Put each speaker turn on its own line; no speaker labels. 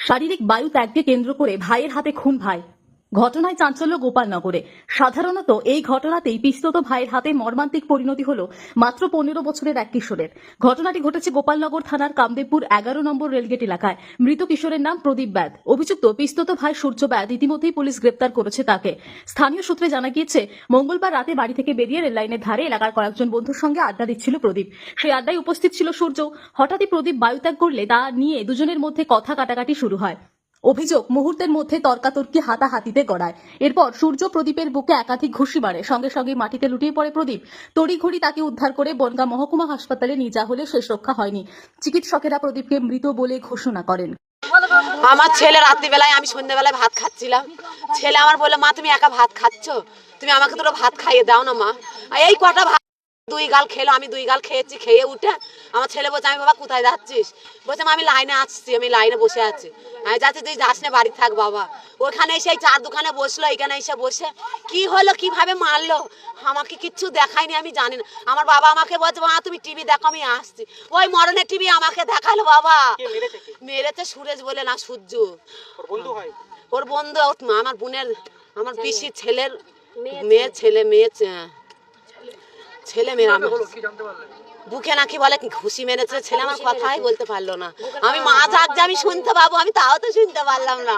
শারীরিক বায়ু ত্যাগকে কেন্দ্র করে ভাইয়ের হাতে খুন ভাই। ঘটনায় চাঞ্চল্য গোপালনগরে। সাধারণত এই ঘটনাতেই পিস্তত ভাইয়ের হাতে মর্মান্তিক পরিণতি হলো মাত্র 15 বছরের এক কিশোরের। ঘটনাটি ঘটেছে গোপালনগর থানার কামদেবপুর 11 নম্বর রেলগেট এলাকায়। মৃত কিশোরের নাম প্রদীপ ব্যাদ। অভিযুক্ত পিস্তত ভাই সূর্য ব্যাদ ইতিমধ্যেই পুলিশ গ্রেপ্তার করেছে তাকে। স্থানীয় সূত্রে জানা গিয়েছে, মঙ্গলবার রাতে বাড়ি থেকে বেরিয়ে রেল লাইনের ধারে এলাকার কয়েকজন বন্ধুর সঙ্গে আড্ডা দিচ্ছিল প্রদীপ। সেই আড্ডায় উপস্থিত ছিল সূর্য। হঠাৎই প্রদীপ বায়ুত্যাগ করলে তা নিয়ে দুজনের মধ্যে কথা কাটাকাটি শুরু হয়। অভিযোগ, মুহূর্তের মধ্যে তর্কাতর্কি হাতাহাতিতে গড়ায়। এরপর সূর্য প্রদীপের বুকে একাধিক ঘুষি মারে। সঙ্গে সঙ্গে মাটিতে লুটিয়ে পড়ে প্রদীপ। তড়িঘড়ি তাকে উদ্ধার করে বনগাঁ মহকুমা হাসপাতালে নিয়ে যাওয়া হলে শেষ রক্ষা হয়নি। চিকিৎসকেরা প্রদীপকে মৃত বলে ঘোষণা করেন।
আমার ছেলে রাত্রিবেলায়, আমি সন্ধ্যাবেলায় ভাত খাচ্ছিলাম। ছেলে আমার বললো, মা তুমি একা ভাত খাচ্ছ, তুমি আমাকে দুটো ভাত খাইয়ে দাও না মা। এই কটা ভাত দুই গাল খেলো, আমি দুই গাল খেয়েছি। খেয়ে উঠে আমার ছেলে বলছে, আমি বাবা কোথায় যাচ্ছিস? বলছে আমি লাইনে আসছি, আমি লাইনে বসে আছি। আমি যাচ্ছি, তুই যাস না, বাড়ি থাক বাবা। ওখানে এসে এই চার দোকানে বসলো, এখানে এসে বসে কি হলো, কিভাবে মারলো আমাকে কিচ্ছু দেখায়নি, আমি জানি না। আমার বাবা আমাকে বলছে, মা তুমি টিভি দেখো, আমি আসছি। ওই মরণের টিভি আমাকে দেখালো বাবা। মেরেছে সুরেশ বলে, না সূর্য ওর বন্ধু, আমার বোনের, আমার পিসির ছেলের মেয়ের ছেলে, ছেলে মেয়ে বুকে নাকি বলে ঘুষি মেরেছে। ছেলে আমার কথাই বলতে পারলো না। আমি মা যাক যে আমি শুনতে পাবো, আমি তাও তো শুনতে পারলাম না।